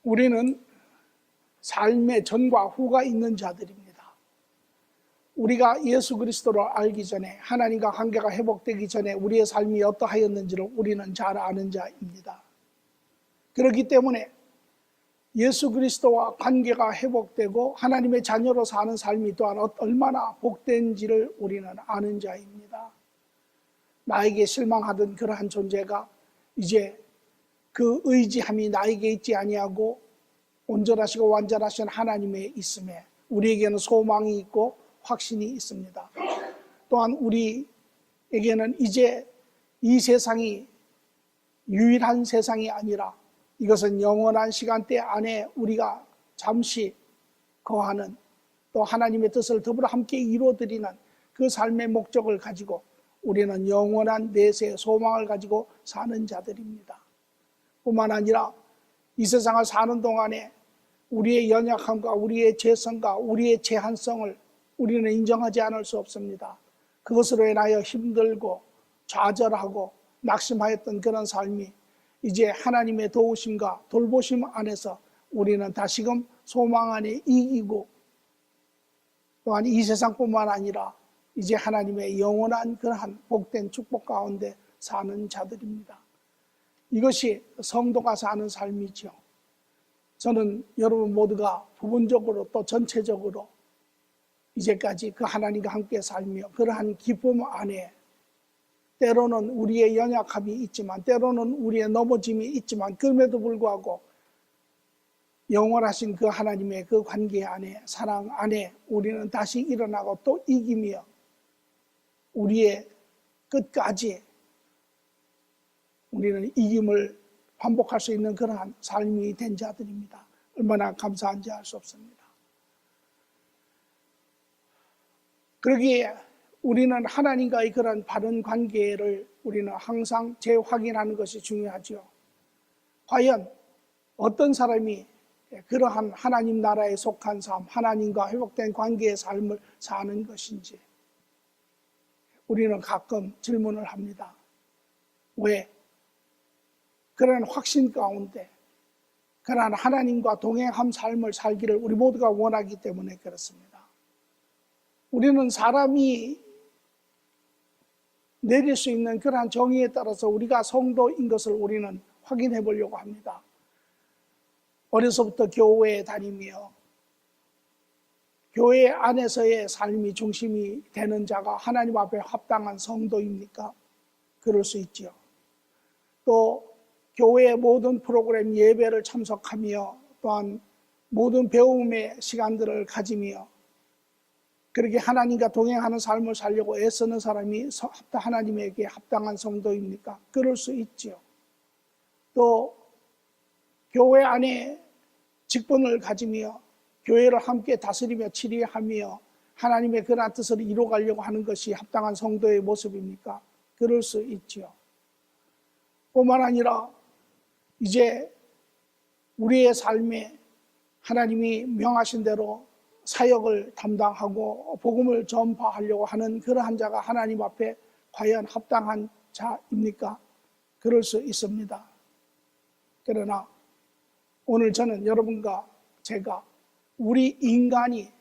우리는 삶의 전과 후가 있는 자들입니다. 우리가 예수 그리스도를 알기 전에, 하나님과 관계가 회복되기 전에 우리의 삶이 어떠하였는지를 우리는 잘 아는 자입니다. 그렇기 때문에 예수 그리스도와 관계가 회복되고 하나님의 자녀로 사는 삶이 또한 얼마나 복된지를 우리는 아는 자입니다. 나에게 실망하던 그러한 존재가 이제 그 의지함이 나에게 있지 아니하고 온전하시고 완전하신 하나님의 있음에 우리에게는 소망이 있고 확신이 있습니다. 또한 우리에게는 이제 이 세상이 유일한 세상이 아니라 이것은 영원한 시간대 안에 우리가 잠시 거하는, 또 하나님의 뜻을 더불어 함께 이루어드리는 그 삶의 목적을 가지고 우리는 영원한 내세의 소망을 가지고 사는 자들입니다. 뿐만 아니라 이 세상을 사는 동안에 우리의 연약함과 우리의 죄성과 우리의 제한성을 우리는 인정하지 않을 수 없습니다. 그것으로 인하여 힘들고 좌절하고 낙심하였던 그런 삶이 이제 하나님의 도우심과 돌보심 안에서 우리는 다시금 소망 안에 이기고, 또한 이 세상뿐만 아니라 이제 하나님의 영원한 그러한 복된 축복 가운데 사는 자들입니다. 이것이 성도가 사는 삶이죠. 저는 여러분 모두가 부분적으로 또 전체적으로 이제까지 그 하나님과 함께 살며 그러한 기쁨 안에 때로는 우리의 연약함이 있지만, 때로는 우리의 넘어짐이 있지만, 그럼에도 불구하고 영원하신 그 하나님의 그 관계 안에, 사랑 안에 우리는 다시 일어나고 또 이기며 우리의 끝까지 우리는 이김을 반복할 수 있는 그러한 삶이 된 자들입니다. 얼마나 감사한지 알 수 없습니다. 그러기에 우리는 하나님과의 그런 바른 관계를 우리는 항상 재확인하는 것이 중요하죠. 과연 어떤 사람이 그러한 하나님 나라에 속한 삶, 하나님과 회복된 관계의 삶을 사는 것인지 우리는 가끔 질문을 합니다. 왜? 그런 확신 가운데 그러한 하나님과 동행한 삶을 살기를 우리 모두가 원하기 때문에 그렇습니다. 우리는 사람이 내릴 수 있는 그러한 정의에 따라서 우리가 성도인 것을 우리는 확인해 보려고 합니다. 어려서부터 교회에 다니며 교회 안에서의 삶이 중심이 되는 자가 하나님 앞에 합당한 성도입니까? 그럴 수 있죠. 또 교회의 모든 프로그램 예배를 참석하며 또한 모든 배움의 시간들을 가지며 그렇게 하나님과 동행하는 삶을 살려고 애쓰는 사람이 하나님에게 합당한 성도입니까? 그럴 수 있죠. 또 교회 안에 직분을 가지며 교회를 함께 다스리며 치리하며 하나님의 그러한 뜻을 이루어가려고 하는 것이 합당한 성도의 모습입니까? 그럴 수 있죠. 뿐만 아니라 이제 우리의 삶에 하나님이 명하신 대로 사역을 담당하고 복음을 전파하려고 하는 그러한 자가 하나님 앞에 과연 합당한 자입니까? 그럴 수 있습니다. 그러나 오늘 저는 여러분과 제가 우리 인간이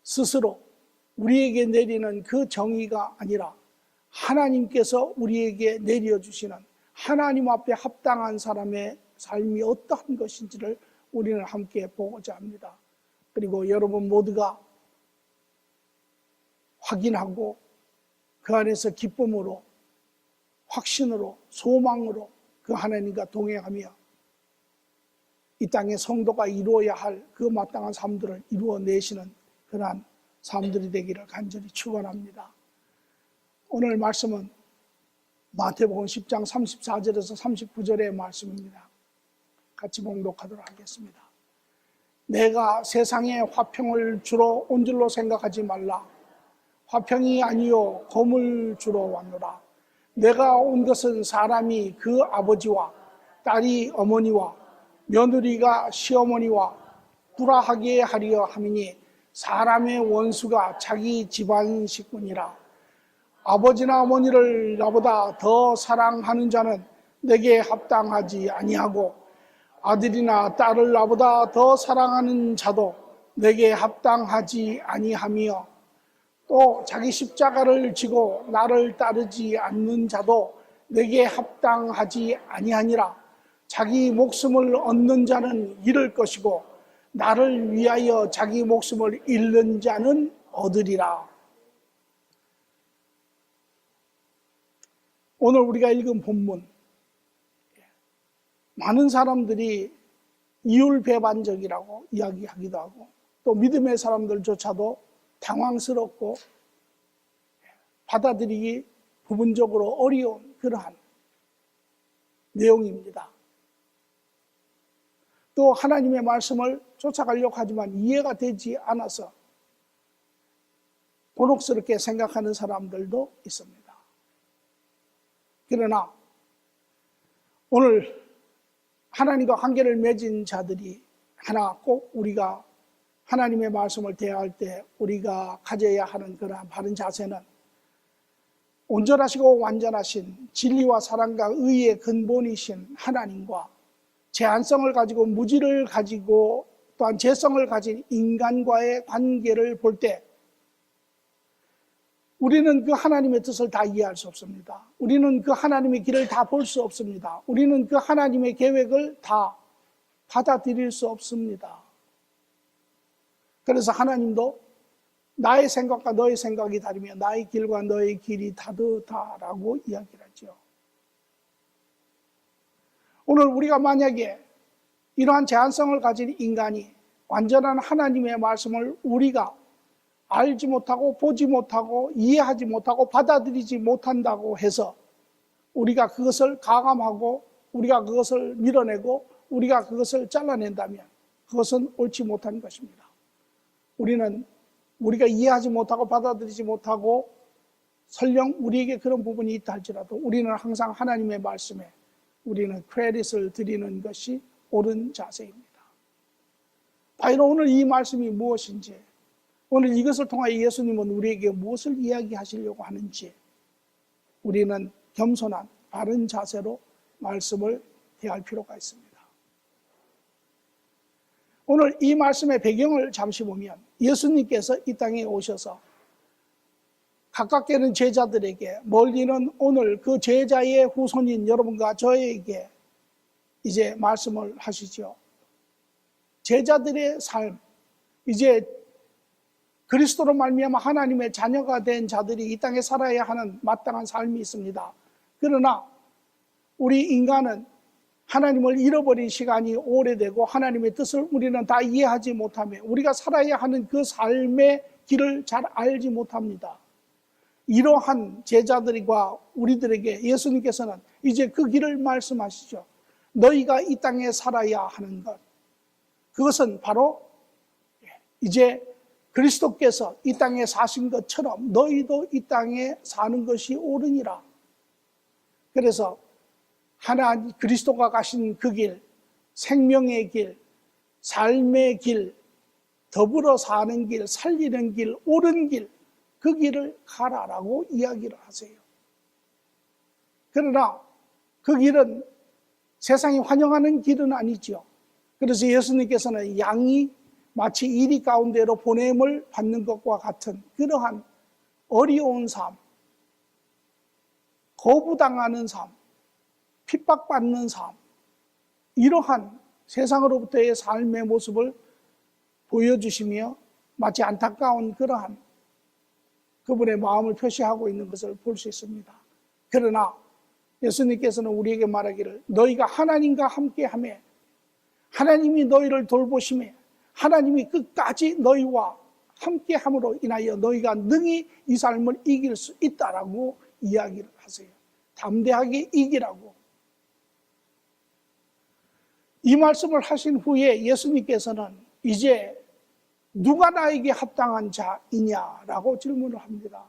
스스로 우리에게 내리는 그 정의가 아니라 하나님께서 우리에게 내려주시는 하나님 앞에 합당한 사람의 삶이 어떠한 것인지를 우리는 함께 보고자 합니다. 그리고 여러분 모두가 확인하고 그 안에서 기쁨으로, 확신으로, 소망으로 그 하나님과 동행하며 이 땅의 성도가 이루어야 할 그 마땅한 삶들을 이루어내시는 그러한 삶들이 되기를 간절히 축원합니다. 오늘 말씀은 마태복음 10장 34절에서 39절의 말씀입니다. 같이 봉독하도록 하겠습니다. 내가 세상에 화평을 주러 온 줄로 생각하지 말라. 화평이 아니요 검을 주러 왔노라. 내가 온 것은 사람이 그 아버지와 딸이 어머니와 며느리가 시어머니와 불화하게 하려 함이니 사람의 원수가 자기 집안 식구니라. 아버지나 어머니를 나보다 더 사랑하는 자는 내게 합당하지 아니하고 아들이나 딸을 나보다 더 사랑하는 자도 내게 합당하지 아니하며 또 자기 십자가를 지고 나를 따르지 않는 자도 내게 합당하지 아니하니라. 자기 목숨을 얻는 자는 잃을 것이고 나를 위하여 자기 목숨을 잃는 자는 얻으리라. 오늘 우리가 읽은 본문, 많은 사람들이 이율배반적이라고 이야기하기도 하고 또 믿음의 사람들조차도 당황스럽고 받아들이기 부분적으로 어려운 그러한 내용입니다. 또 하나님의 말씀을 쫓아가려고 하지만 이해가 되지 않아서 곤혹스럽게 생각하는 사람들도 있습니다. 그러나 오늘 하나님과 관계를 맺은 자들이 하나 꼭 우리가 하나님의 말씀을 대할 때 우리가 가져야 하는 그러한 바른 자세는 온전하시고 완전하신 진리와 사랑과 의의 근본이신 하나님과 제한성을 가지고 무지를 가지고 또한 재성을 가진 인간과의 관계를 볼 때 우리는 그 하나님의 뜻을 다 이해할 수 없습니다. 우리는 그 하나님의 길을 다 볼 수 없습니다. 우리는 그 하나님의 계획을 다 받아들일 수 없습니다. 그래서 하나님도 나의 생각과 너의 생각이 다르며 나의 길과 너의 길이 다르다라고 이야기를 하죠. 오늘 우리가 만약에 이러한 제한성을 가진 인간이 완전한 하나님의 말씀을 우리가 알지 못하고 보지 못하고 이해하지 못하고 받아들이지 못한다고 해서 우리가 그것을 가감하고 우리가 그것을 밀어내고 우리가 그것을 잘라낸다면 그것은 옳지 못한 것입니다. 우리는 우리가 이해하지 못하고 받아들이지 못하고 설령 우리에게 그런 부분이 있다 할지라도 우리는 항상 하나님의 말씀에 우리는 크레딧을 드리는 것이 옳은 자세입니다. 바로 오늘 이 말씀이 무엇인지, 오늘 이것을 통하여 예수님은 우리에게 무엇을 이야기하시려고 하는지 우리는 겸손한 바른 자세로 말씀을 대할 필요가 있습니다. 오늘 이 말씀의 배경을 잠시 보면 예수님께서 이 땅에 오셔서 가깝게는 제자들에게 멀리는 오늘 그 제자의 후손인 여러분과 저에게 이제 말씀을 하시죠. 제자들의 삶, 이제 그리스도로 말미암아 하나님의 자녀가 된 자들이 이 땅에 살아야 하는 마땅한 삶이 있습니다. 그러나 우리 인간은 하나님을 잃어버린 시간이 오래되고 하나님의 뜻을 우리는 다 이해하지 못하며 우리가 살아야 하는 그 삶의 길을 잘 알지 못합니다. 이러한 제자들과 우리들에게 예수님께서는 이제 그 길을 말씀하시죠. 너희가 이 땅에 살아야 하는 것, 그것은 바로 이제 그리스도께서 이 땅에 사신 것처럼 너희도 이 땅에 사는 것이 옳으니라. 그래서 하나님 그리스도가 가신 그 길, 생명의 길, 삶의 길, 더불어 사는 길, 살리는 길, 옳은 길, 그 길을 가라라고 이야기를 하세요. 그러나 그 길은 세상이 환영하는 길은 아니죠. 그래서 예수님께서는 양이 마치 이리 가운데로 보냄을 받는 것과 같은 그러한 어려운 삶, 거부당하는 삶, 핍박받는 삶, 이러한 세상으로부터의 삶의 모습을 보여주시며 마치 안타까운 그러한 그분의 마음을 표시하고 있는 것을 볼 수 있습니다. 그러나 예수님께서는 우리에게 말하기를 너희가 하나님과 함께하며 하나님이 너희를 돌보시며 하나님이 끝까지 너희와 함께함으로 인하여 너희가 능히 이 삶을 이길 수 있다라고 이야기를 하세요. 담대하게 이기라고. 이 말씀을 하신 후에 예수님께서는 이제 누가 나에게 합당한 자이냐라고 질문을 합니다.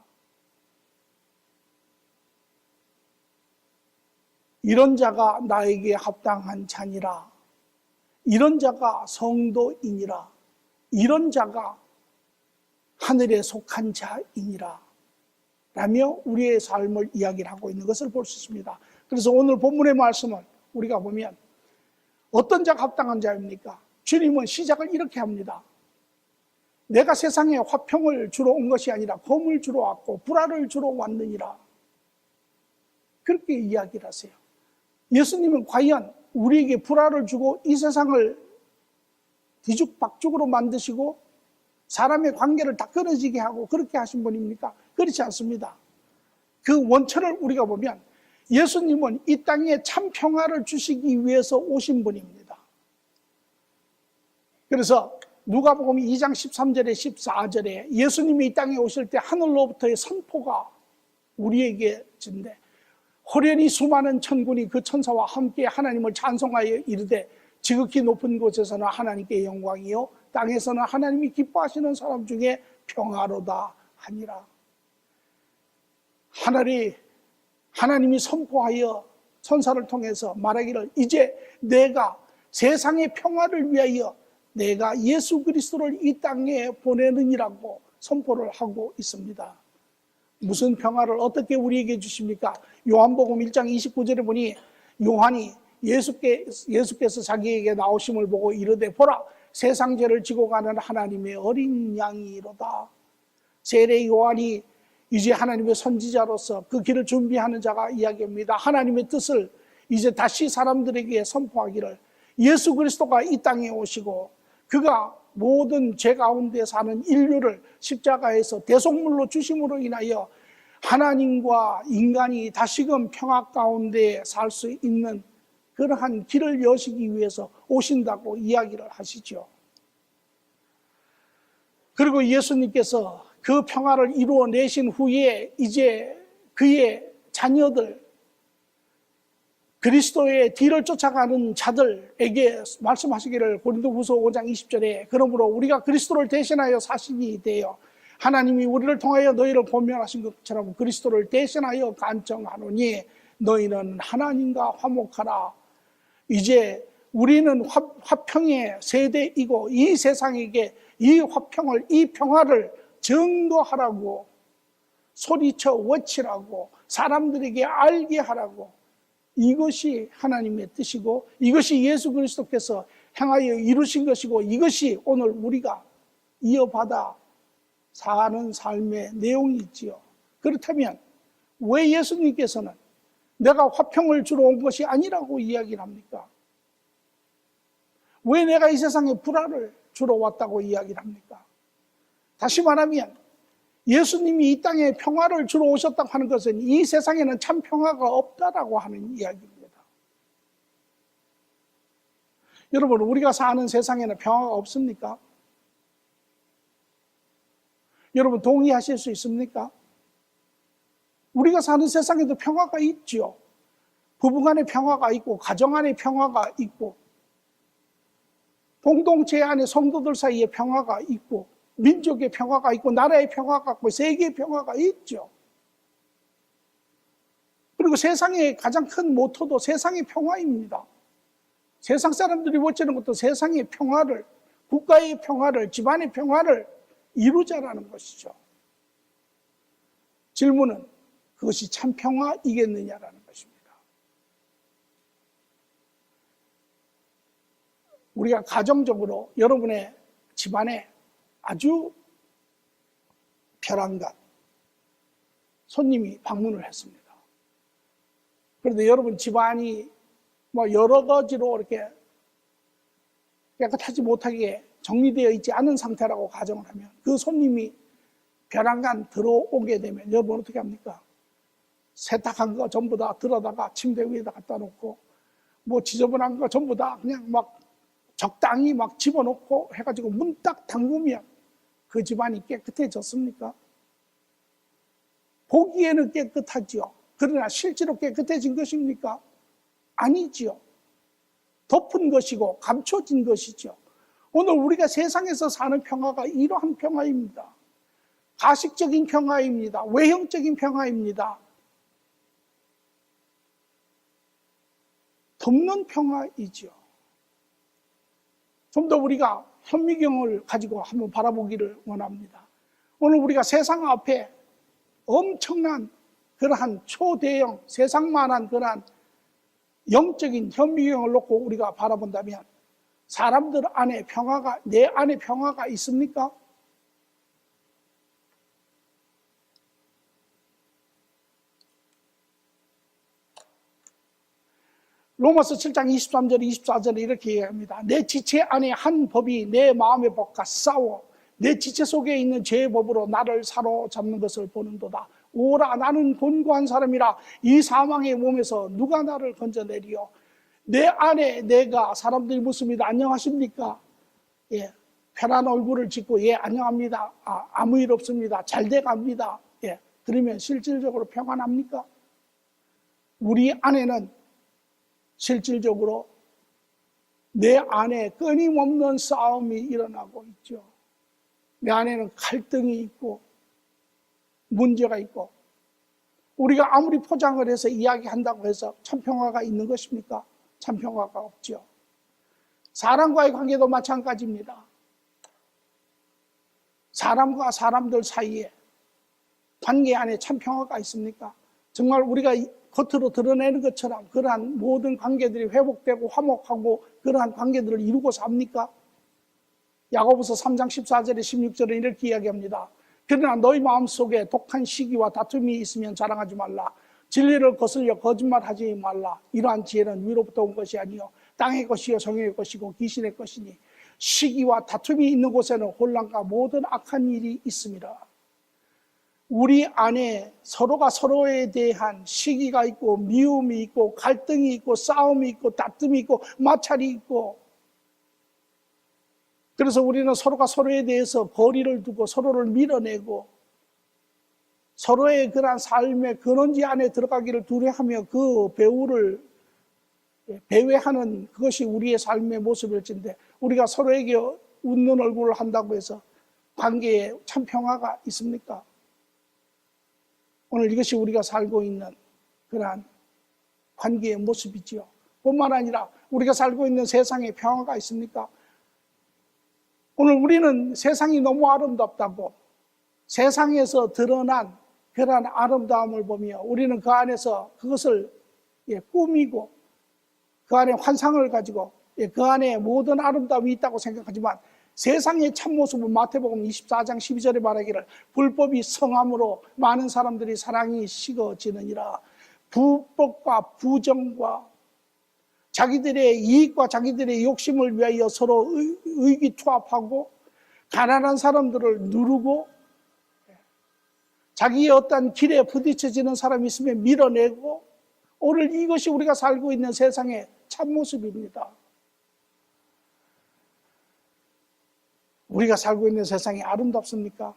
이런 자가 나에게 합당한 자니라. 이런 자가 성도이니라. 이런 자가 하늘에 속한 자이니라. 라며 우리의 삶을 이야기를 하고 있는 것을 볼 수 있습니다. 그래서 오늘 본문의 말씀을 우리가 보면 어떤 자가 합당한 자입니까? 주님은 시작을 이렇게 합니다. 내가 세상에 화평을 주러 온 것이 아니라 검을 주러 왔고 불화를 주러 왔느니라. 그렇게 이야기를 하세요. 예수님은 과연 우리에게 불화를 주고 이 세상을 뒤죽박죽으로 만드시고 사람의 관계를 다 끊어지게 하고 그렇게 하신 분입니까? 그렇지 않습니다. 그 원천을 우리가 보면 예수님은 이 땅에 참 평화를 주시기 위해서 오신 분입니다. 그래서 누가복음 2장 13절에 14절에 예수님이 이 땅에 오실 때 하늘로부터의 선포가 우리에게 진대 호련히 수많은 천군이 그 천사와 함께 하나님을 찬송하여 이르되 지극히 높은 곳에서는 하나님께 영광이요 땅에서는 하나님이 기뻐하시는 사람 중에 평화로다 하니라. 하나님이 선포하여 천사를 통해서 말하기를 이제 내가 세상의 평화를 위하여 내가 예수 그리스도를 이 땅에 보내느니라고 선포를 하고 있습니다. 무슨 평화를 어떻게 우리에게 주십니까? 요한복음 1장 29절에 보니 요한이 예수께서 자기에게 나오심을 보고 이르되 보라 세상 죄를 지고 가는 하나님의 어린 양이로다. 세례 요한이 이제 하나님의 선지자로서 그 길을 준비하는 자가 이야기합니다. 하나님의 뜻을 이제 다시 사람들에게 선포하기를 예수 그리스도가 이 땅에 오시고 그가 모든 죄 가운데 사는 인류를 십자가에서 대속물로 주심으로 인하여 하나님과 인간이 다시금 평화 가운데 살 수 있는 그러한 길을 여시기 위해서 오신다고 이야기를 하시죠. 그리고 예수님께서 그 평화를 이루어내신 후에 이제 그의 자녀들, 그리스도의 뒤를 쫓아가는 자들에게 말씀하시기를 고린도후서 5장 20절에 그러므로 우리가 그리스도를 대신하여 사신이 되어 하나님이 우리를 통하여 너희를 권면하신 것처럼 그리스도를 대신하여 간청하노니 너희는 하나님과 화목하라. 이제 우리는 화평의 세대이고 이 세상에게 이 화평을, 이 평화를 증거하라고 소리쳐 외치라고 사람들에게 알게 하라고 이것이 하나님의 뜻이고 이것이 예수 그리스도께서 행하여 이루신 것이고 이것이 오늘 우리가 이어받아 사는 삶의 내용이 있지요. 그렇다면 왜 예수님께서는 내가 화평을 주러 온 것이 아니라고 이야기를 합니까? 왜 내가 이 세상에 불화를 주러 왔다고 이야기를 합니까? 다시 말하면 예수님이 이 땅에 평화를 주러 오셨다고 하는 것은 이 세상에는 참 평화가 없다라고 하는 이야기입니다. 여러분, 우리가 사는 세상에는 평화가 없습니까? 여러분, 동의하실 수 있습니까? 우리가 사는 세상에도 평화가 있죠. 부부간의 평화가 있고 가정 안에 평화가 있고 공동체 안에 성도들 사이에 평화가 있고 민족의 평화가 있고 나라의 평화가 있고 세계의 평화가 있죠. 그리고 세상의 가장 큰 모토도 세상의 평화입니다. 세상 사람들이 외치는 것도 세상의 평화를, 국가의 평화를, 집안의 평화를 이루자라는 것이죠. 질문은 그것이 참 평화이겠느냐라는 것입니다. 우리가 가정적으로 여러분의 집안에 아주 별안간 손님이 방문을 했습니다. 그런데 여러분 집안이 여러 가지로 이렇게 깨끗하지 못하게 정리되어 있지 않은 상태라고 가정을 하면 그 손님이 별안간 들어오게 되면 여러분 어떻게 합니까? 세탁한 거 전부 다 들어다가 침대 위에다 갖다 놓고 지저분한 거 전부 다 그냥 적당히 집어넣고 해가지고 문 딱 잠그면 그 집안이 깨끗해졌습니까? 보기에는 깨끗하지요. 그러나 실제로 깨끗해진 것입니까? 아니지요. 덮은 것이고 감춰진 것이죠. 오늘 우리가 세상에서 사는 평화가 이러한 평화입니다. 가식적인 평화입니다. 외형적인 평화입니다. 덮는 평화이죠. 좀 더 우리가 현미경을 가지고 한번 바라보기를 원합니다. 오늘 우리가 세상 앞에 엄청난 그러한 초대형 세상만한 그러한 영적인 현미경을 놓고 우리가 바라본다면 사람들 안에 평화가, 내 안에 평화가 있습니까? 로마서 7장 23절 24절에 이렇게 얘기합니다. 내 지체 안에 한 법이 내 마음의 법과 싸워 내 지체 속에 있는 죄의 법으로 나를 사로잡는 것을 보는도다. 오라, 나는 곤고한 사람이라 이 사망의 몸에서 누가 나를 건져내리요. 내 안에 내가, 사람들이 묻습니다. 안녕하십니까? 예, 편한 얼굴을 짓고 예, 안녕합니다. 아무 일 없습니다. 잘 돼갑니다. 예, 그러면 실질적으로 평안합니까? 우리 안에는 실질적으로 내 안에 끊임없는 싸움이 일어나고 있죠. 내 안에는 갈등이 있고 문제가 있고, 우리가 아무리 포장을 해서 이야기한다고 해서 참 평화가 있는 것입니까? 참 평화가 없죠. 사람과의 관계도 마찬가지입니다. 사람과 사람들 사이에 관계 안에 참 평화가 있습니까? 정말 우리가 겉으로 드러내는 것처럼 그러한 모든 관계들이 회복되고 화목하고 그러한 관계들을 이루고 삽니까? 야고보서 3장 14절에 16절에 이렇게 이야기합니다. 그러나 너희 마음속에 독한 시기와 다툼이 있으면 자랑하지 말라. 진리를 거슬려 거짓말하지 말라. 이러한 지혜는 위로부터 온 것이 아니요 땅의 것이요 성의 것이고 귀신의 것이니 시기와 다툼이 있는 곳에는 혼란과 모든 악한 일이 있습니다. 우리 안에 서로가 서로에 대한 시기가 있고 미움이 있고 갈등이 있고 싸움이 있고 다툼이 있고 마찰이 있고, 그래서 우리는 서로가 서로에 대해서 거리를 두고 서로를 밀어내고 서로의 그러한 삶의 근원지 안에 들어가기를 두려워하며 그 배후를 배회하는 그것이 우리의 삶의 모습일진데, 우리가 서로에게 웃는 얼굴을 한다고 해서 관계에 참 평화가 있습니까? 오늘 이것이 우리가 살고 있는 그러한 관계의 모습이지요. 뿐만 아니라 우리가 살고 있는 세상에 평화가 있습니까? 오늘 우리는 세상이 너무 아름답다고 세상에서 드러난 그러한 아름다움을 보며 우리는 그 안에서 그것을 꾸미고 그 안에 환상을 가지고 그 안에 모든 아름다움이 있다고 생각하지만, 세상의 참모습은 마태복음 24장 12절에 말하기를 불법이 성함으로 많은 사람들이 사랑이 식어지느니라. 불법과 부정과 자기들의 이익과 자기들의 욕심을 위하여 서로 의기투합하고 가난한 사람들을 누르고 자기의 어떤 길에 부딪혀지는 사람이 있으면 밀어내고, 오늘 이것이 우리가 살고 있는 세상의 참모습입니다. 우리가 살고 있는 세상이 아름답습니까?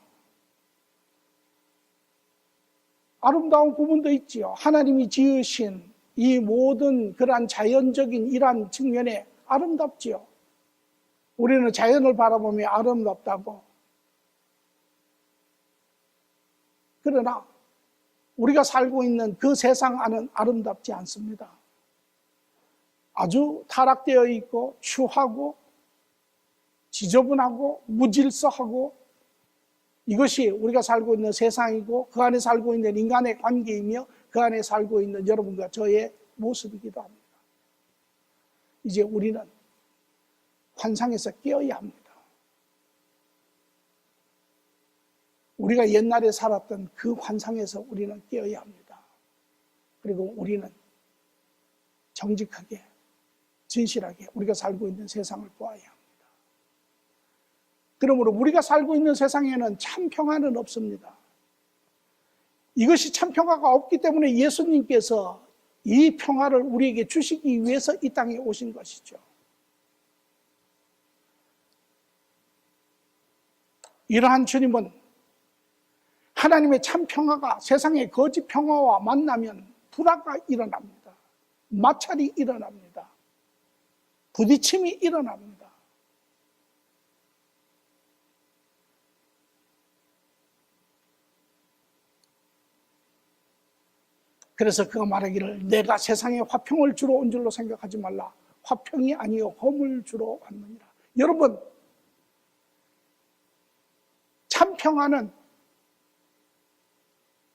아름다운 부분도 있지요. 하나님이 지으신 이 모든 그러한 자연적인 이러한 측면에 아름답지요. 우리는 자연을 바라보며 아름답다고. 그러나 우리가 살고 있는 그 세상 안은 아름답지 않습니다. 아주 타락되어 있고 추하고 지저분하고 무질서하고, 이것이 우리가 살고 있는 세상이고 그 안에 살고 있는 인간의 관계이며 그 안에 살고 있는 여러분과 저의 모습이기도 합니다. 이제 우리는 환상에서 깨어야 합니다. 우리가 옛날에 살았던 그 환상에서 우리는 깨어야 합니다. 그리고 우리는 정직하게 진실하게 우리가 살고 있는 세상을 보아야 합니다. 그러므로 우리가 살고 있는 세상에는 참 평화는 없습니다. 이것이 참 평화가 없기 때문에 예수님께서 이 평화를 우리에게 주시기 위해서 이 땅에 오신 것이죠. 이러한 주님은 하나님의 참 평화가 세상의 거짓 평화와 만나면 불화가 일어납니다. 마찰이 일어납니다. 부딪힘이 일어납니다. 그래서 그가 말하기를 내가 세상에 화평을 주러 온 줄로 생각하지 말라. 화평이 아니요 검을 주러 왔느니라. 여러분, 참 평화는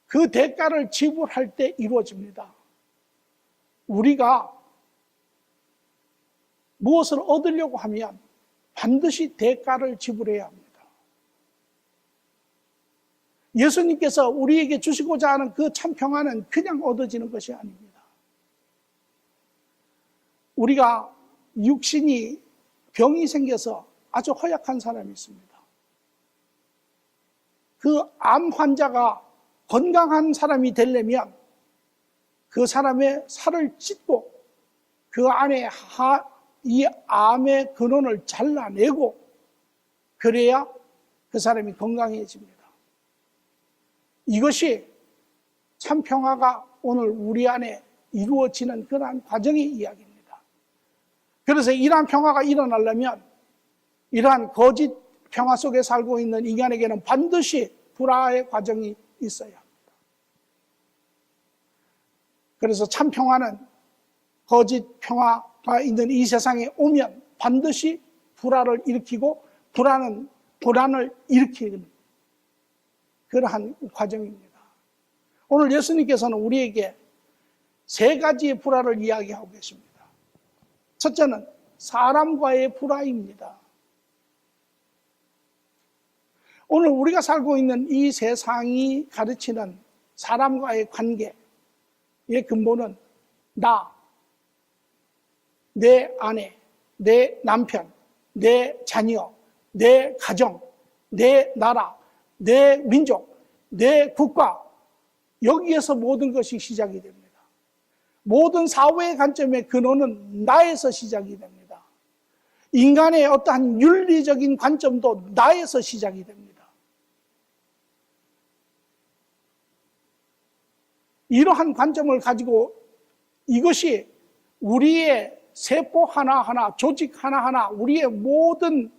그 대가를 지불할 때 이루어집니다. 우리가 무엇을 얻으려고 하면 반드시 대가를 지불해야 합니다. 예수님께서 우리에게 주시고자 하는 그 참 평안은 그냥 얻어지는 것이 아닙니다. 우리가 육신이 병이 생겨서 아주 허약한 사람이 있습니다. 그 암 환자가 건강한 사람이 되려면 그 사람의 살을 찢고 그 안에 이 암의 근원을 잘라내고 그래야 그 사람이 건강해집니다. 이것이 참 평화가 오늘 우리 안에 이루어지는 그러한 과정의 이야기입니다. 그래서 이러한 평화가 일어나려면 이러한 거짓 평화 속에 살고 있는 인간에게는 반드시 불화의 과정이 있어야 합니다. 그래서 참 평화는 거짓 평화가 있는 이 세상에 오면 반드시 불화를 일으키고 불안을 일으키는 그러한 과정입니다. 오늘 예수님께서는 우리에게 세 가지의 불화를 이야기하고 계십니다. 첫째는 사람과의 불화입니다. 오늘 우리가 살고 있는 이 세상이 가르치는 사람과의 관계의 근본은 나, 내 아내, 내 남편, 내 자녀, 내 가정, 내 나라, 내 민족, 내 국가, 여기에서 모든 것이 시작이 됩니다. 모든 사회의 관점의 근원은 나에서 시작이 됩니다. 인간의 어떠한 윤리적인 관점도 나에서 시작이 됩니다. 이러한 관점을 가지고 이것이 우리의 세포 하나하나, 조직 하나하나, 우리의 모든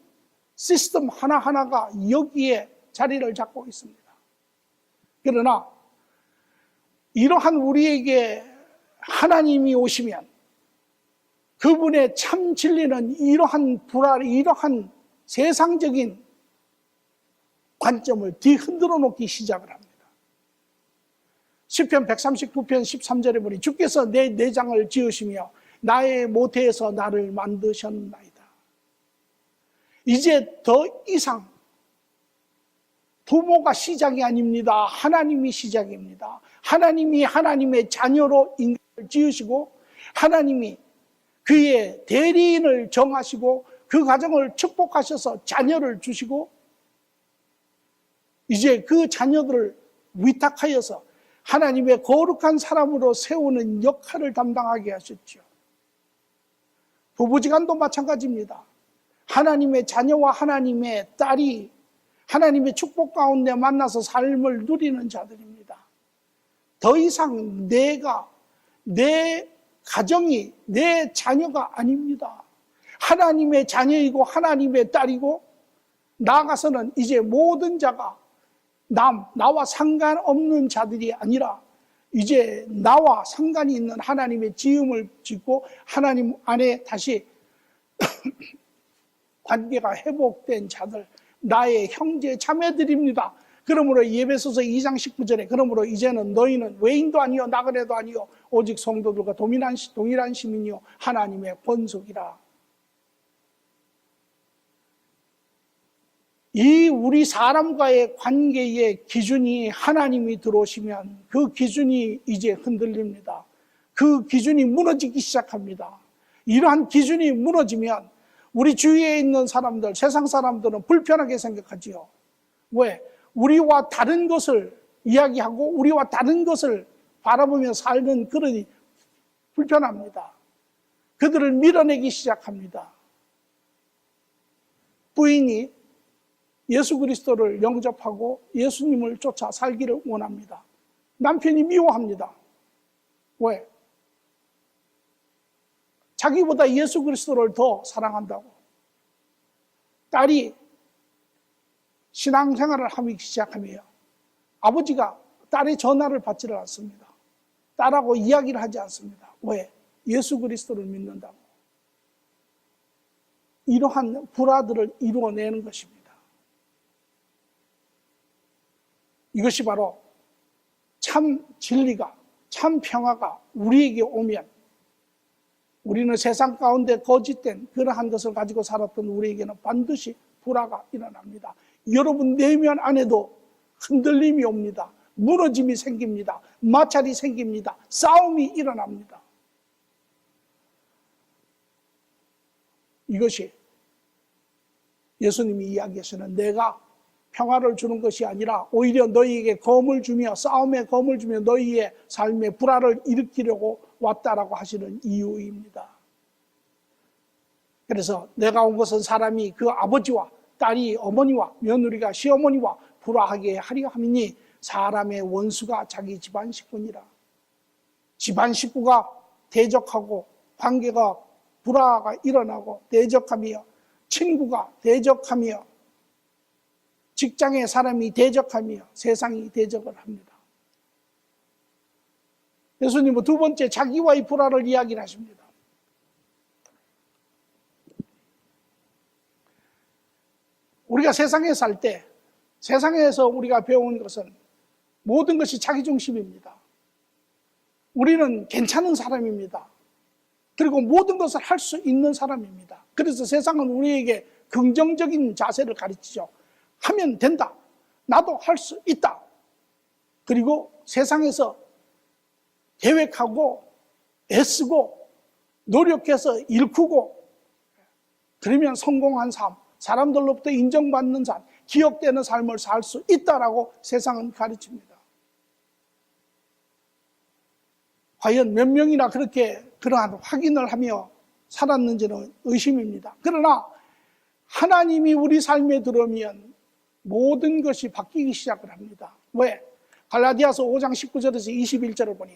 시스템 하나하나가 여기에 자리를 잡고 있습니다. 그러나 이러한 우리에게 하나님이 오시면 그분의 참 진리는 이러한 이러한 세상적인 관점을 뒤흔들어 놓기 시작을 합니다. 시편 139편 13절에 보니 주께서 내 내장을 지으시며 나의 모태에서 나를 만드셨나이다. 이제 더 이상 부모가 시작이 아닙니다. 하나님이 시작입니다. 하나님이 하나님의 자녀로 인간을 지으시고 하나님이 그의 대리인을 정하시고 그 가정을 축복하셔서 자녀를 주시고 이제 그 자녀들을 위탁하여서 하나님의 거룩한 사람으로 세우는 역할을 담당하게 하셨죠. 부부지간도 마찬가지입니다. 하나님의 자녀와 하나님의 딸이 하나님의 축복 가운데 만나서 삶을 누리는 자들입니다. 더 이상 내가, 내 가정이, 내 자녀가 아닙니다. 하나님의 자녀이고 하나님의 딸이고 나아가서는 이제 모든 자가 나와 상관없는 자들이 아니라 이제 나와 상관이 있는 하나님의 지음을 짓고 하나님 안에 다시 관계가 회복된 자들, 나의 형제 자매들입니다. 그러므로 에베소서 2장 19절에 그러므로 이제는 너희는 외인도 아니요 나그네도 아니요 오직 성도들과 동일한 시민이요 하나님의 권속이라. 이 우리 사람과의 관계의 기준이 하나님이 들어오시면 그 기준이 이제 흔들립니다. 그 기준이 무너지기 시작합니다. 이러한 기준이 무너지면 우리 주위에 있는 사람들, 세상 사람들은 불편하게 생각하지요. 왜? 우리와 다른 것을 이야기하고 우리와 다른 것을 바라보며 살는 그러니 불편합니다. 그들을 밀어내기 시작합니다. 부인이 예수 그리스도를 영접하고 예수님을 쫓아 살기를 원합니다. 남편이 미워합니다. 왜? 자기보다 예수 그리스도를 더 사랑한다고. 딸이 신앙생활을 하기 시작하며 아버지가 딸의 전화를 받지를 않습니다. 딸하고 이야기를 하지 않습니다. 왜? 예수 그리스도를 믿는다고. 이러한 불화들을 이루어내는 것입니다. 이것이 바로 참 진리가, 참 평화가 우리에게 오면 우리는 세상 가운데 거짓된 그러한 것을 가지고 살았던 우리에게는 반드시 불화가 일어납니다. 여러분 내면 안에도 흔들림이 옵니다. 무너짐이 생깁니다. 마찰이 생깁니다. 싸움이 일어납니다. 이것이 예수님이 이야기하시는 내가 평화를 주는 것이 아니라 오히려 너희에게 검을 주며 싸움에 검을 주며 너희의 삶에 불화를 일으키려고 왔다라고 하시는 이유입니다. 그래서 내가 온 것은 사람이 그 아버지와 딸이 어머니와 며느리가 시어머니와 불화하게 하려 함이니 사람의 원수가 자기 집안 식구니라. 집안 식구가 대적하고 관계가 불화가 일어나고 대적하며 친구가 대적하며 직장의 사람이 대적하며 세상이 대적을 합니다. 예수님은 두 번째 자기와의 불화를 이야기를 하십니다. 우리가 세상에 살 때 세상에서 우리가 배운 것은 모든 것이 자기중심입니다. 우리는 괜찮은 사람입니다. 그리고 모든 것을 할 수 있는 사람입니다. 그래서 세상은 우리에게 긍정적인 자세를 가르치죠. 하면 된다. 나도 할 수 있다. 그리고 세상에서 계획하고 애쓰고 노력해서 일구고 그러면 성공한 삶, 사람들로부터 인정받는 삶, 기억되는 삶을 살 수 있다라고 세상은 가르칩니다. 과연 몇 명이나 그렇게 그러한 확인을 하며 살았는지는 의심입니다. 그러나 하나님이 우리 삶에 들어오면 모든 것이 바뀌기 시작을 합니다. 왜? 갈라디아서 5장 19절에서 21절을 보니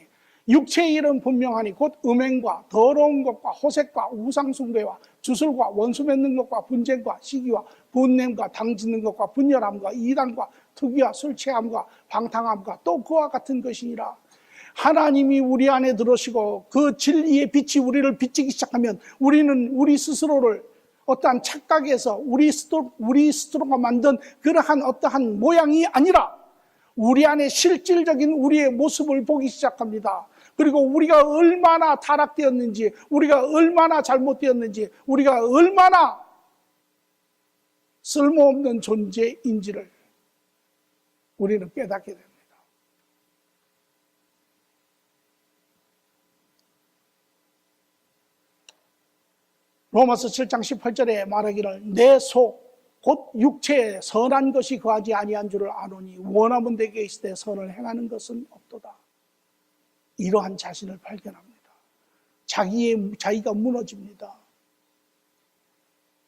육체의 일은 분명하니 곧 음행과 더러운 것과 호색과 우상숭배와 주술과 원수 맺는 것과 분쟁과 시기와 분냄과 당짓는 것과 분열함과 이단과 투기와 술 취함과 방탕함과 또 그와 같은 것이니라. 하나님이 우리 안에 들어오시고 그 진리의 빛이 우리를 비치기 시작하면 우리는 우리 스스로를 어떠한 착각에서 우리 스스로가 만든 그러한 어떠한 모양이 아니라 우리 안에 실질적인 우리의 모습을 보기 시작합니다. 그리고 우리가 얼마나 타락되었는지, 우리가 얼마나 잘못되었는지, 우리가 얼마나 쓸모없는 존재인지를 우리는 깨닫게 됩니다. 로마서 7장 18절에 말하기를 내 속 곧 육체에 선한 것이 거하지 아니한 줄을 아노니 원하면 내게 있을 때 선을 행하는 것은 없도다. 이러한 자신을 발견합니다. 자기가 무너집니다.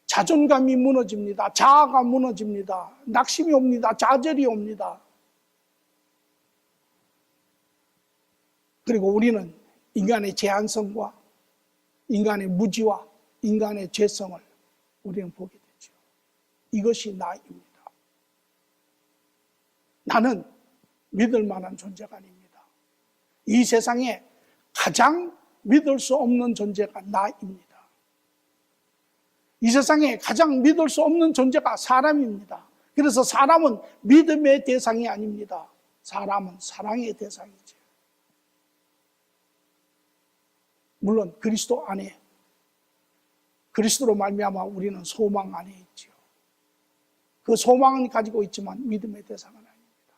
자존감이 무너집니다. 자아가 무너집니다. 낙심이 옵니다. 좌절이 옵니다. 그리고 우리는 인간의 제한성과 인간의 무지와 인간의 죄성을 우리는 보게 되죠. 이것이 나입니다. 나는 믿을 만한 존재가 아닙니다. 이 세상에 가장 믿을 수 없는 존재가 나입니다. 이 세상에 가장 믿을 수 없는 존재가 사람입니다. 그래서 사람은 믿음의 대상이 아닙니다. 사람은 사랑의 대상이죠. 물론 그리스도 안에 그리스도로 말미암아 우리는 소망 안에 있죠. 그 소망은 가지고 있지만 믿음의 대상은 아닙니다.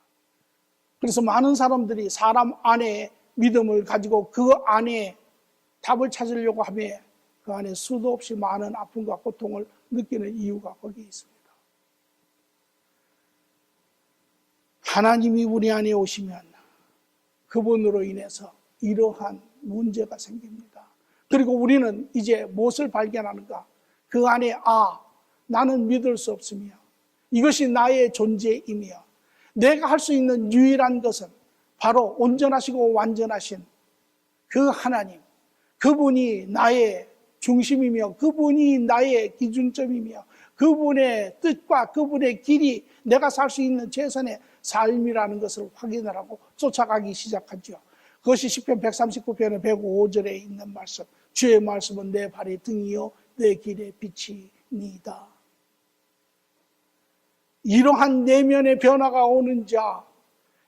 그래서 많은 사람들이 사람 안에 믿음을 가지고 그 안에 답을 찾으려고 하며 그 안에 수도 없이 많은 아픔과 고통을 느끼는 이유가 거기에 있습니다. 하나님이 우리 안에 오시면 그분으로 인해서 이러한 문제가 생깁니다. 그리고 우리는 이제 무엇을 발견하는가? 그 안에 나는 믿을 수 없으며 이것이 나의 존재이며 내가 할 수 있는 유일한 것은 바로 온전하시고 완전하신 그 하나님, 그분이 나의 중심이며 그분이 나의 기준점이며 그분의 뜻과 그분의 길이 내가 살 수 있는 최선의 삶이라는 것을 확인을 하고 쫓아가기 시작하죠. 그것이 시편 139편의 105절에 있는 말씀. 주의 말씀은 내 발의 등이요 내 길의 빛이니이다. 이러한 내면의 변화가 오는 자,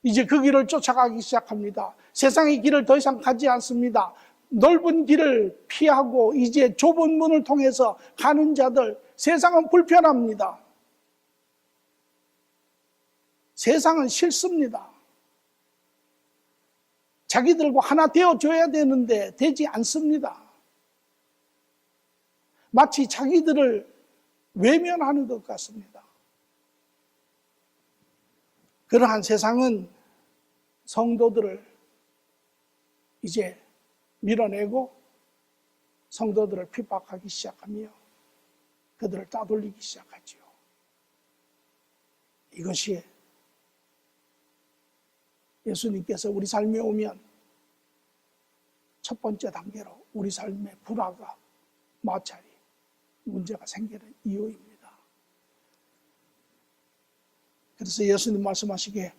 이제 그 길을 쫓아가기 시작합니다. 세상의 길을 더 이상 가지 않습니다. 넓은 길을 피하고 이제 좁은 문을 통해서 가는 자들, 세상은 불편합니다. 세상은 싫습니다. 자기들과 하나 되어줘야 되는데 되지 않습니다. 마치 자기들을 외면하는 것 같습니다. 그러한 세상은 성도들을 이제 밀어내고 성도들을 핍박하기 시작하며 그들을 따돌리기 시작하지요. 이것이 예수님께서 우리 삶에 오면 첫 번째 단계로 우리 삶의 불화가 마찰이 문제가 생기는 이유입니다. 그래서 예수님 말씀하시기에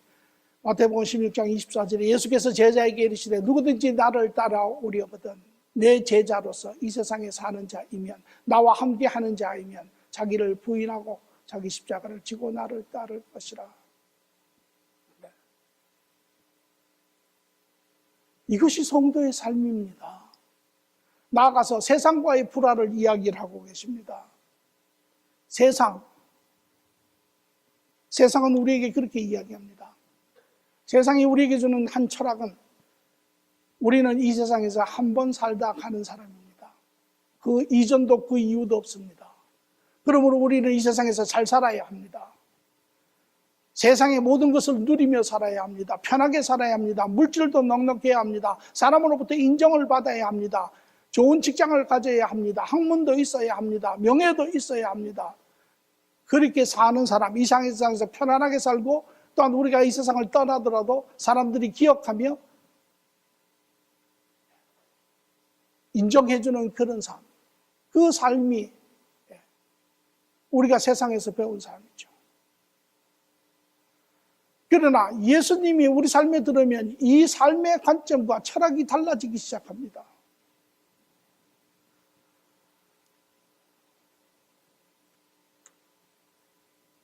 마태복음 16장 24절에 예수께서 제자에게 이르시되 누구든지 나를 따라오려거든 내 제자로서 이 세상에 사는 자이면 나와 함께 하는 자이면 자기를 부인하고 자기 십자가를 지고 나를 따를 것이라. 네. 이것이 성도의 삶입니다. 나아가서 세상과의 불화를 이야기를 하고 계십니다. 세상은 우리에게 그렇게 이야기합니다. 세상이 우리에게 주는 한 철학은 우리는 이 세상에서 한 번 살다 가는 사람입니다. 그 이전도 그 이후도 없습니다. 그러므로 우리는 이 세상에서 잘 살아야 합니다. 세상의 모든 것을 누리며 살아야 합니다. 편하게 살아야 합니다. 물질도 넉넉해야 합니다. 사람으로부터 인정을 받아야 합니다. 좋은 직장을 가져야 합니다. 학문도 있어야 합니다. 명예도 있어야 합니다. 그렇게 사는 사람, 이 세상에서 편안하게 살고 또한 우리가 이 세상을 떠나더라도 사람들이 기억하며 인정해주는 그런 삶. 그 삶이 우리가 세상에서 배운 삶이죠. 그러나 예수님이 우리 삶에 들으면 이 삶의 관점과 철학이 달라지기 시작합니다.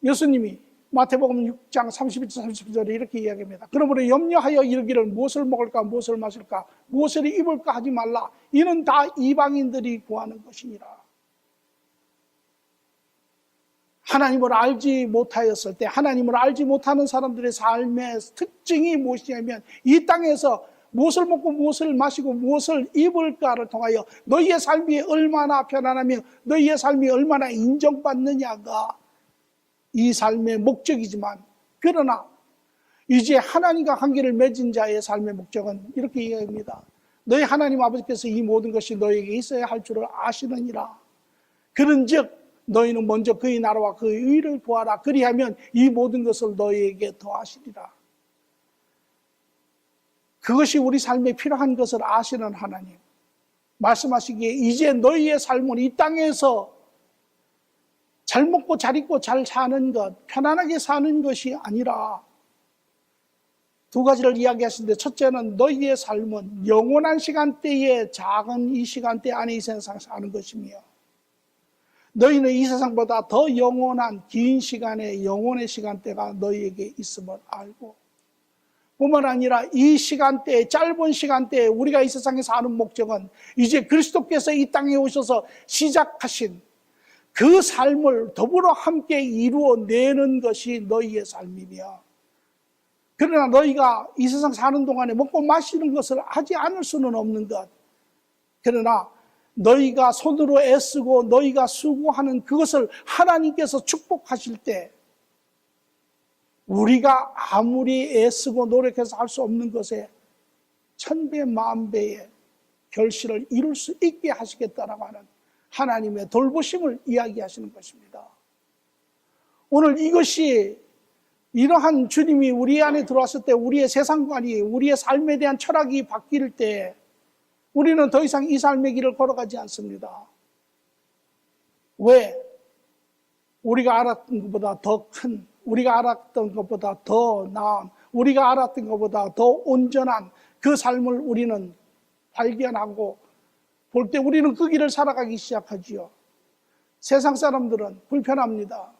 예수님이 마태복음 6장 31절 32절에 이렇게 이야기합니다. 그러므로 염려하여 이르기를 무엇을 먹을까 무엇을 마실까 무엇을 입을까 하지 말라. 이는 다 이방인들이 구하는 것이니라. 하나님을 알지 못하였을 때 하나님을 알지 못하는 사람들의 삶의 특징이 무엇이냐면 이 땅에서 무엇을 먹고 무엇을 마시고 무엇을 입을까를 통하여 너희의 삶이 얼마나 편안하며 너희의 삶이 얼마나 인정받느냐가 이 삶의 목적이지만 그러나 이제 하나님과 관계를 맺은 자의 삶의 목적은 이렇게 이야기합니다. 너희 하나님 아버지께서 이 모든 것이 너희에게 있어야 할 줄을 아시느니라. 그런즉 너희는 먼저 그의 나라와 그의 의를 구하라. 그리하면 이 모든 것을 너희에게 더하시리라. 그것이 우리 삶에 필요한 것을 아시는 하나님. 말씀하시기에 이제 너희의 삶은 이 땅에서 잘 먹고 잘 입고 잘 사는 것, 편안하게 사는 것이 아니라 두 가지를 이야기하시는데 첫째는 너희의 삶은 영원한 시간대에 작은 이 시간대 안에 이 세상 사는 것이며 너희는 이 세상보다 더 영원한 긴 시간의 영원의 시간대가 너희에게 있음을 알고 뿐만 아니라 이 시간대에 짧은 시간대에 우리가 이 세상에 사는 목적은 이제 그리스도께서 이 땅에 오셔서 시작하신 그 삶을 더불어 함께 이루어내는 것이 너희의 삶이며 그러나 너희가 이 세상 사는 동안에 먹고 마시는 것을 하지 않을 수는 없는 것. 그러나 너희가 손으로 애쓰고 너희가 수고하는 그것을 하나님께서 축복하실 때 우리가 아무리 애쓰고 노력해서 할 수 없는 것에 1000배, 10,000배의 결실을 이룰 수 있게 하시겠다라고 하는 하나님의 돌보심을 이야기하시는 것입니다. 오늘 이것이 이러한 주님이 우리 안에 들어왔을 때 우리의 세상관이 우리의 삶에 대한 철학이 바뀔 때 우리는 더 이상 이 삶의 길을 걸어가지 않습니다. 왜? 우리가 알았던 것보다 더 큰, 우리가 알았던 것보다 더 나은, 우리가 알았던 것보다 더 온전한 그 삶을 우리는 발견하고 볼 때 우리는 그 길을 살아가기 시작하지요. 세상 사람들은 불편합니다.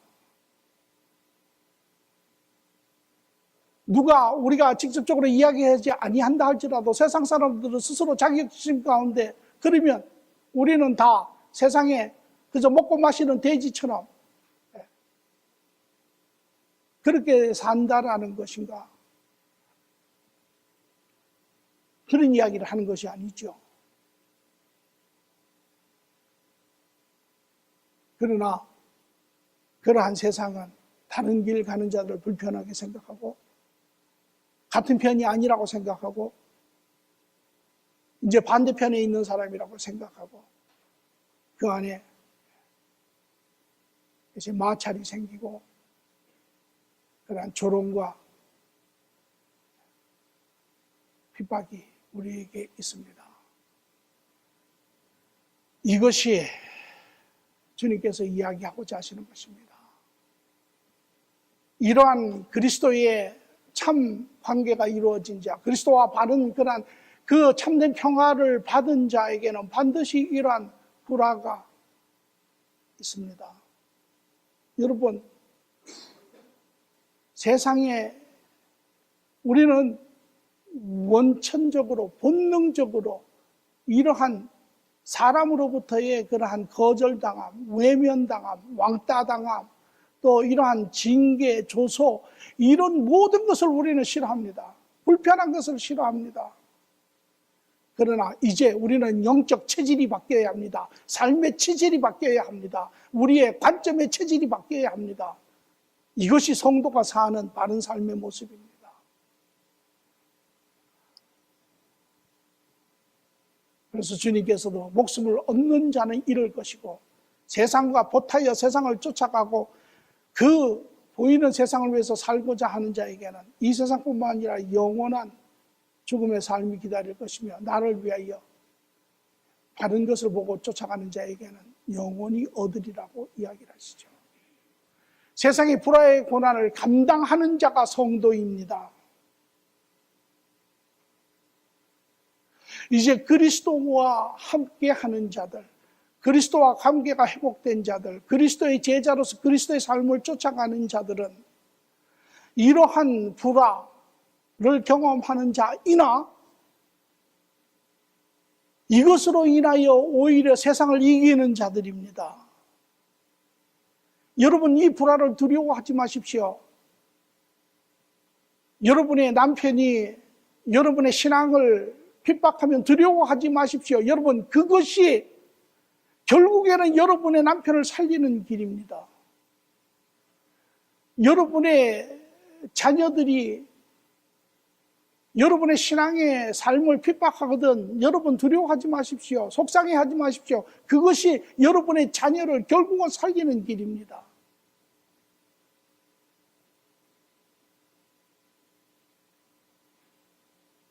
누가 우리가 직접적으로 이야기하지 아니한다 할지라도 세상 사람들은 스스로 자격지심 가운데 그러면 우리는 다 세상에 그저 먹고 마시는 돼지처럼 그렇게 산다라는 것인가? 그런 이야기를 하는 것이 아니죠. 그러나 그러한 세상은 다른 길 가는 자들 불편하게 생각하고 같은 편이 아니라고 생각하고 이제 반대편에 있는 사람이라고 생각하고 그 안에 이제 마찰이 생기고 그러한 조롱과 핍박이 우리에게 있습니다. 이것이 주님께서 이야기하고자 하시는 것입니다. 이러한 그리스도의 참 관계가 이루어진 자, 그리스도와 바른 그러한 그 참된 평화를 받은 자에게는 반드시 이러한 불화가 있습니다. 여러분, 세상에 우리는 원천적으로 본능적으로 이러한 사람으로부터의 그러한 거절당함, 외면당함, 왕따당함, 또 이러한 징계, 조소 이런 모든 것을 우리는 싫어합니다. 불편한 것을 싫어합니다. 그러나 이제 우리는 영적 체질이 바뀌어야 합니다. 삶의 체질이 바뀌어야 합니다. 우리의 관점의 체질이 바뀌어야 합니다. 이것이 성도가 사는 바른 삶의 모습입니다. 그래서 주님께서도 목숨을 얻는 자는 잃을 것이고 세상과 보타여 세상을 쫓아가고 그 보이는 세상을 위해서 살고자 하는 자에게는 이 세상뿐만 아니라 영원한 죽음의 삶이 기다릴 것이며 나를 위하여 바른 것을 보고 쫓아가는 자에게는 영원히 얻으리라고 이야기를 하시죠. 세상의 불화의 고난을 감당하는 자가 성도입니다. 이제 그리스도와 함께하는 자들, 그리스도와 관계가 회복된 자들, 그리스도의 제자로서 그리스도의 삶을 쫓아가는 자들은 이러한 불화를 경험하는 자이나 이것으로 인하여 오히려 세상을 이기는 자들입니다. 여러분, 이 불화를 두려워하지 마십시오. 여러분의 남편이 여러분의 신앙을 핍박하면 두려워하지 마십시오. 여러분, 그것이 결국에는 여러분의 남편을 살리는 길입니다. 여러분의 자녀들이 여러분의 신앙의 삶을 핍박하거든 여러분 두려워하지 마십시오. 속상해하지 마십시오. 그것이 여러분의 자녀를 결국은 살리는 길입니다.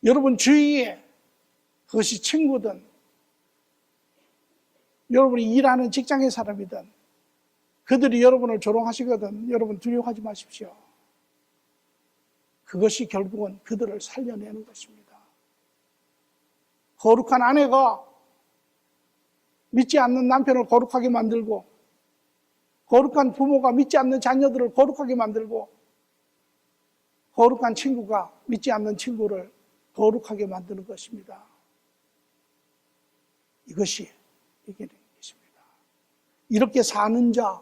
여러분 주위에 그것이 친구든 여러분이 일하는 직장의 사람이든 그들이 여러분을 조롱하시거든 여러분 두려워하지 마십시오. 그것이 결국은 그들을 살려내는 것입니다. 거룩한 아내가 믿지 않는 남편을 거룩하게 만들고 거룩한 부모가 믿지 않는 자녀들을 거룩하게 만들고 거룩한 친구가 믿지 않는 친구를 거룩하게 만드는 것입니다. 이것이 이기는 것입니다. 이렇게 사는 자,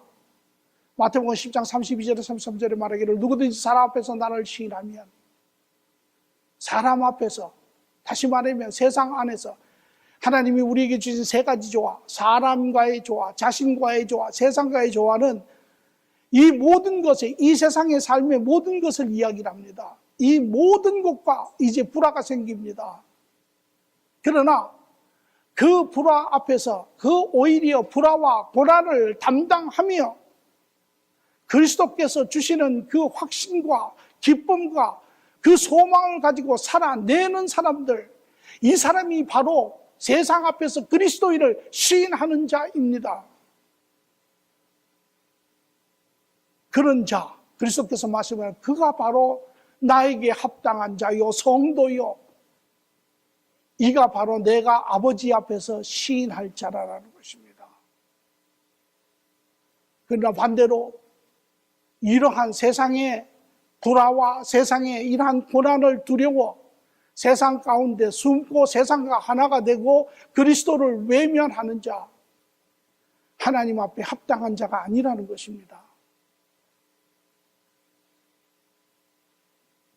마태복음 10장 32절에 33절에 말하기를 누구든지 사람 앞에서 나를 시인하면 사람 앞에서 다시 말하면 세상 안에서 하나님이 우리에게 주신 세 가지 조화, 사람과의 조화, 자신과의 조화, 세상과의 조화는 이 모든 것에 이 세상의 삶의 모든 것을 이야기를 합니다. 이 모든 것과 이제 불화가 생깁니다. 그러나 그 불화 앞에서 그 오히려 불화와 고난을 담당하며 그리스도께서 주시는 그 확신과 기쁨과 그 소망을 가지고 살아내는 사람들, 이 사람이 바로 세상 앞에서 그리스도인을 시인하는 자입니다. 그런 자, 그리스도께서 말씀하시는 그가 바로 나에게 합당한 자요 성도요 이가 바로 내가 아버지 앞에서 시인할 자라는 것입니다. 그러나 반대로 이러한 세상의 불화와 세상의 이러한 고난을 두려워 세상 가운데 숨고 세상과 하나가 되고 그리스도를 외면하는 자, 하나님 앞에 합당한 자가 아니라는 것입니다.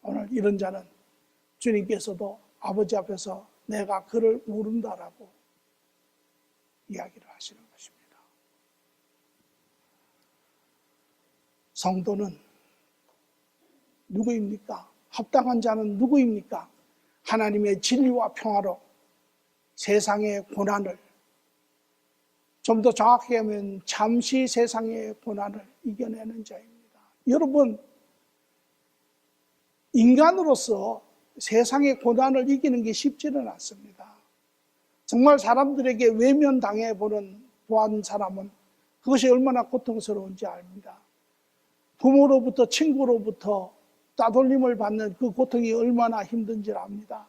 오늘 이런 자는 주님께서도 아버지 앞에서 내가 그를 모른다라고 이야기를 하시는 것입니다. 성도는 누구입니까? 합당한 자는 누구입니까? 하나님의 진리와 평화로 세상의 고난을, 좀 더 정확히 하면 잠시 세상의 고난을 이겨내는 자입니다. 여러분, 인간으로서 세상의 고난을 이기는 게 쉽지는 않습니다. 정말 사람들에게 외면당해 보는 사람은 그것이 얼마나 고통스러운지 압니다. 부모로부터 친구로부터 따돌림을 받는 그 고통이 얼마나 힘든지 압니다.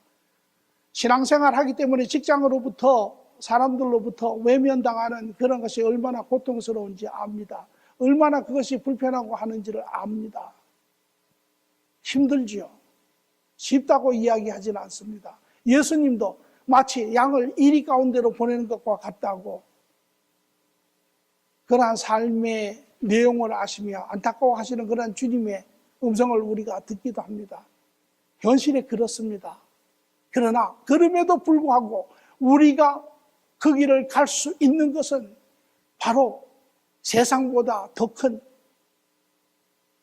신앙생활 하기 때문에 직장으로부터 사람들로부터 외면당하는 그런 것이 얼마나 고통스러운지 압니다. 얼마나 그것이 불편하고 하는지를 압니다. 힘들지요. 쉽다고 이야기하지는 않습니다. 예수님도 마치 양을 이리 가운데로 보내는 것과 같다고 그러한 삶의 내용을 아시며 안타까워하시는 그러한 주님의 음성을 우리가 듣기도 합니다. 현실에 그렇습니다. 그러나 그럼에도 불구하고 우리가 그 길을 갈 수 있는 것은 바로 세상보다 더 큰,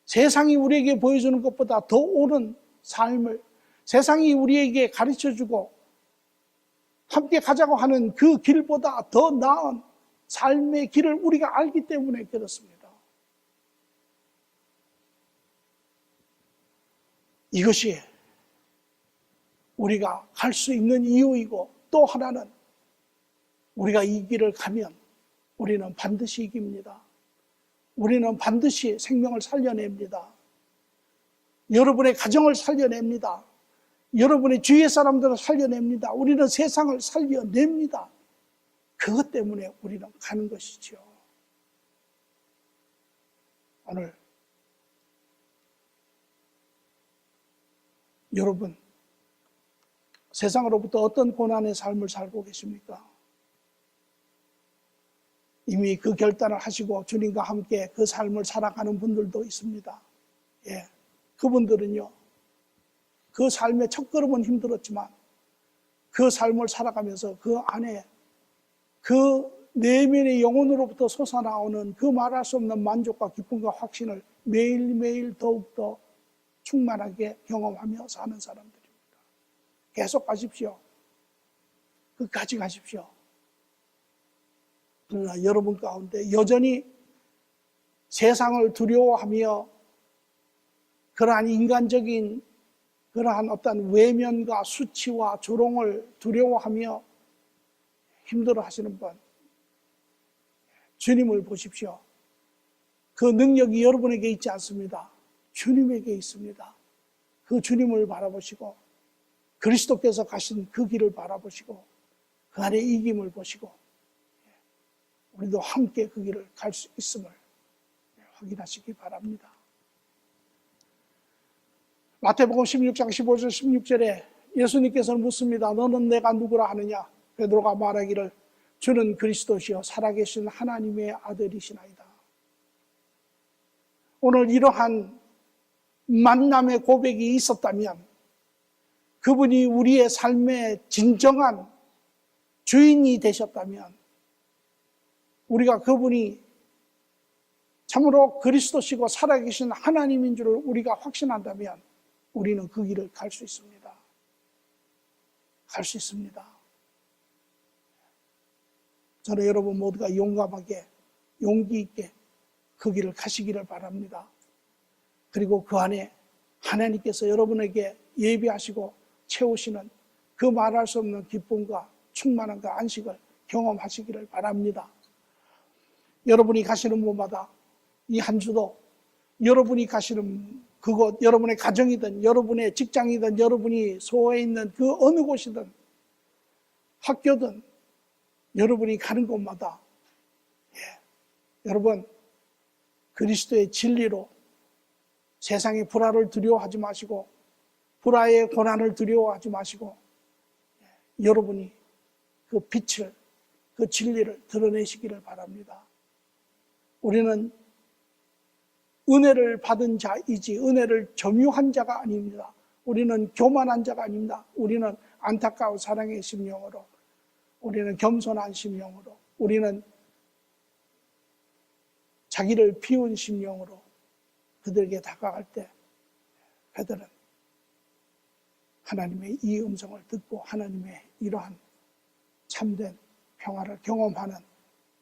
세상이 우리에게 보여주는 것보다 더 옳은 삶을 세상이 우리에게 가르쳐주고 함께 가자고 하는 그 길보다 더 나은 삶의 길을 우리가 알기 때문에 그렇습니다. 이것이 우리가 갈 수 있는 이유이고, 또 하나는 우리가 이 길을 가면 우리는 반드시 이깁니다. 우리는 반드시 생명을 살려냅니다. 여러분의 가정을 살려냅니다. 여러분의 주위의 사람들을 살려냅니다. 우리는 세상을 살려냅니다. 그것 때문에 우리는 가는 것이죠. 오늘 여러분, 세상으로부터 어떤 고난의 삶을 살고 계십니까? 이미 그 결단을 하시고 주님과 함께 그 삶을 살아가는 분들도 있습니다. 예, 그분들은요, 그 삶의 첫걸음은 힘들었지만 그 삶을 살아가면서 그 안에 그 내면의 영혼으로부터 솟아나오는 그 말할 수 없는 만족과 기쁨과 확신을 매일매일 더욱더 충만하게 경험하며 사는 사람들입니다. 계속 가십시오. 끝까지 가십시오. 그러나 여러분 가운데 여전히 세상을 두려워하며 그러한 인간적인 그러한 어떤 외면과 수치와 조롱을 두려워하며 힘들어 하시는 분, 주님을 보십시오. 그 능력이 여러분에게 있지 않습니다. 주님에게 있습니다. 그 주님을 바라보시고 그리스도께서 가신 그 길을 바라보시고 그 안에 이김을 보시고 우리도 함께 그 길을 갈 수 있음을 확인하시기 바랍니다. 마태복음 16장 15절 16절에 예수님께서는 묻습니다. 너는 내가 누구라 하느냐? 베드로가 말하기를 주는 그리스도시요 살아계신 하나님의 아들이시나이다. 오늘 이러한 만남의 고백이 있었다면 그분이 우리의 삶의 진정한 주인이 되셨다면 우리가 그분이 참으로 그리스도시고 살아계신 하나님인 줄을 우리가 확신한다면 우리는 그 길을 갈 수 있습니다. 갈 수 있습니다. 저는 여러분 모두가 용감하게 용기 있게 그 길을 가시기를 바랍니다. 그리고 그 안에 하나님께서 여러분에게 예비하시고 채우시는 그 말할 수 없는 기쁨과 충만한 그 안식을 경험하시기를 바랍니다. 여러분이 가시는 곳마다 이 한 주도 여러분이 가시는 그곳, 여러분의 가정이든 여러분의 직장이든 여러분이 소에 있는 그 어느 곳이든 학교든 여러분이 가는 곳마다 여러분 그리스도의 진리로 세상의 불화를 두려워하지 마시고 불화의 고난을 두려워하지 마시고 여러분이 그 빛을, 그 진리를 드러내시기를 바랍니다. 우리는 은혜를 받은 자이지 은혜를 점유한 자가 아닙니다. 우리는 교만한 자가 아닙니다. 우리는 안타까운 사랑의 심령으로, 우리는 겸손한 심령으로, 우리는 자기를 비운 심령으로 그들에게 다가갈 때 그들은 하나님의 이 음성을 듣고 하나님의 이러한 참된 평화를 경험하는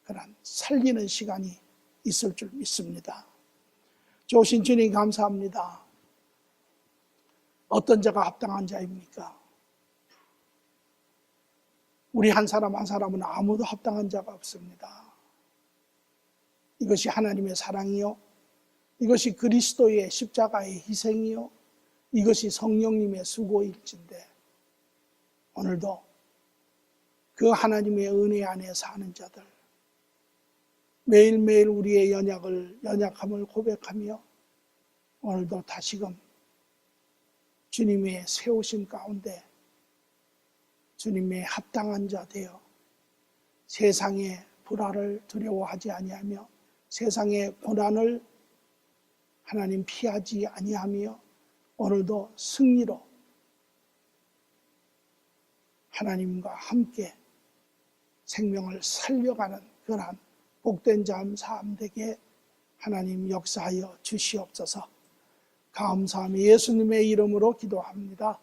그런 살리는 시간이 있을 줄 믿습니다. 좋으신 주님 감사합니다. 어떤 자가 합당한 자입니까? 우리 한 사람 한 사람은 아무도 합당한 자가 없습니다. 이것이 하나님의 사랑이요, 이것이 그리스도의 십자가의 희생이요, 이것이 성령님의 수고일진데 오늘도 그 하나님의 은혜 안에 사는 자들, 매일매일 우리의 연약함을 고백하며 오늘도 다시금 주님의 세우심 가운데 주님의 합당한 자 되어 세상의 불화를 두려워하지 아니하며 세상의 고난을 하나님 피하지 아니하며 오늘도 승리로 하나님과 함께 생명을 살려가는 그러한 복된 삶 되게 하나님 역사하여 주시옵소서. 감사하며 예수님의 이름으로 기도합니다.